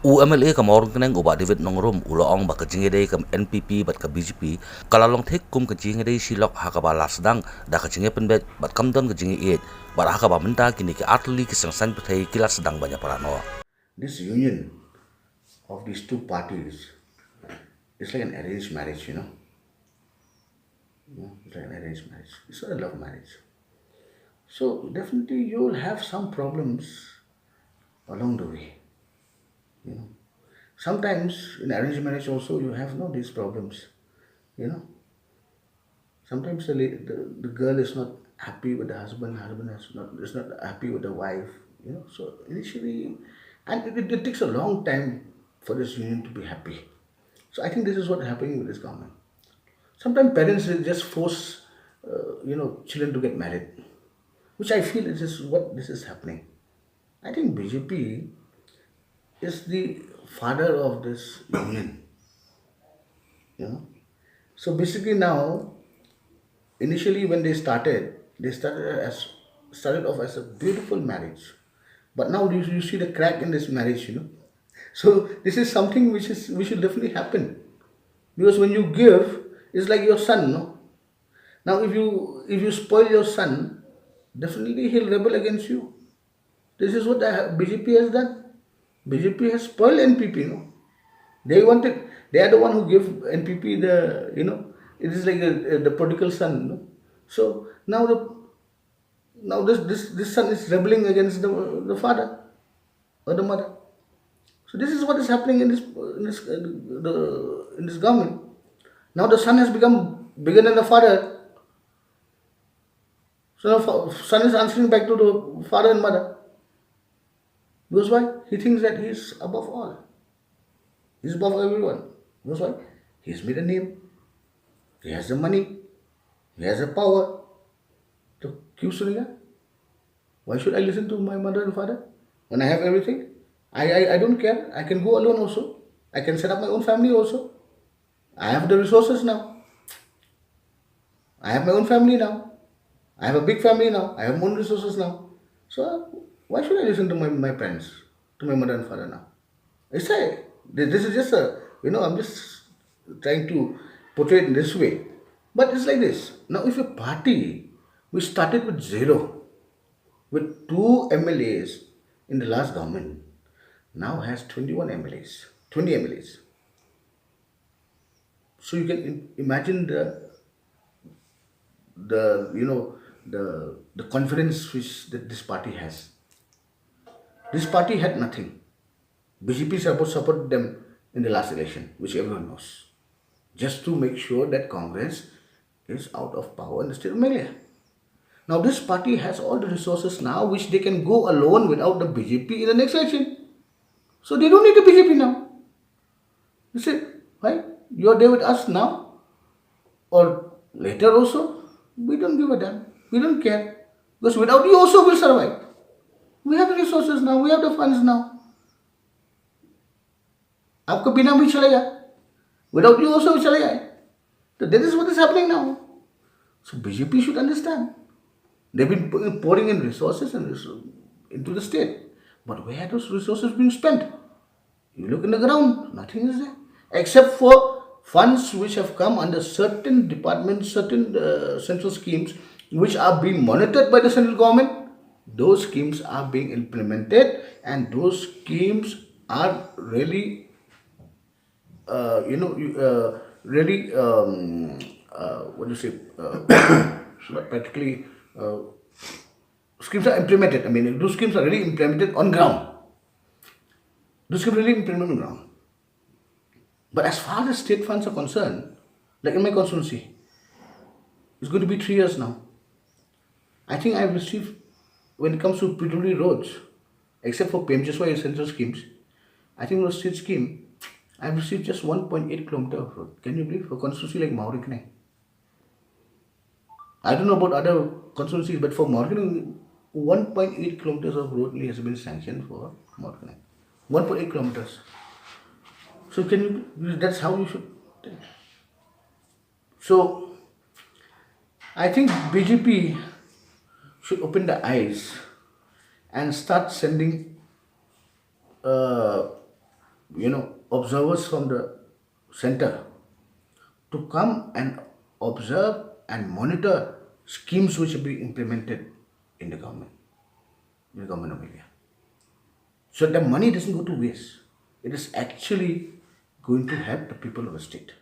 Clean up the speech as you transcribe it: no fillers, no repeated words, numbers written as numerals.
UMLA ka Mawryngkneng uba David Nongrum uloong ba ka Jingiadei ka NPP bat ka BJP kalalong thik kum ka Jingiadei silok hakaba lasdang da ka jingpyniabeit bat kamdon ka jingiaieit bat hakaba Mynta kine ki tylli ki sain pyrthei ki lasdang banyak parano. This union of these two parties is like an arranged marriage, you know. It's like an arranged marriage. It's not a love marriage. So definitely you will have some problems along the way. You know. Sometimes in arranged marriage also you have these problems. You know. Sometimes the girl is not happy with the husband is not happy with the wife. You know. So initially, and it takes a long time for this union to be happy. So I think this is what happening with this government. Sometimes parents will just force, children to get married, which I feel is what this is happening. I think BJP is the father of this union. You know. So basically now, initially when they started off as a beautiful marriage, but now you see the crack in this marriage. You know. So this is something which should definitely happen, because when you give, it's like your son, no. Now if you spoil your son, definitely he'll rebel against you. This is what the BJP has done. BJP has spoiled NPP, no. They are the one who give NPP it is like the prodigal son, no. So now this son is rebelling against the father or the mother. So this is what is happening in this government. Now the son has become bigger than the father. So the son is answering back to the father and mother. Because why? He thinks that he is above all. He is above everyone. Because why? He has made a name. He has the money. He has the power. So, why should I listen to my mother and father when I have everything? I don't care. I can go alone also. I can set up my own family also. I have the resources now. I have my own family now. I have a big family now. I have my own resources now. So why should I listen to my parents, to my mother and father now? This is just I'm just trying to portray it in this way. But it's like this. Now if a party which started with zero, with 2 MLAs in the last government, now has 21 MLAs, 20 MLAs. So you can imagine the confidence which this party has. This party had nothing. BJP supported them in the last election, which everyone knows, just to make sure that Congress is out of power in the state of Meghalaya. Now this party has all the resources now which they can go alone without the BJP in the next election. So they don't need the BJP now. You say, why? You are there with us now or later also? We don't give a damn. We don't care. Because without you also we'll survive. We have the resources now. We have the funds now. आपका बिना भी चलेगा. Without you also will चलेगा. So that is what is happening now. So BJP should understand. They've been pouring in resources into the state. But where are those resources being spent? You look in the ground, nothing is there. Except for funds which have come under certain departments, certain central schemes which are being monitored by the central government. Those schemes are being implemented and those schemes are really, practically schemes are implemented. I mean, those schemes are really implemented on ground. Those schemes are really implemented on ground. But as far as state funds are concerned, like in my constituency, it's going to be 3 years now. I think I have received, when it comes to pyrthei roads, except for PMJSY essential schemes, I think for state scheme, I have received just 1.8 kilometer of road. Can you believe? For constituency like Mawryngkneng. I don't know about other constituencies, but for Mawryngkneng, 1.8 kilometers of road has been sanctioned for Mawryngkneng. 1.8 kilometers. So that's how you should think. So I think BJP should open the eyes and start sending observers from the center to come and observe and monitor schemes which will be implemented in the government of India. So the money doesn't go to waste. It is actually going to help the people of the state.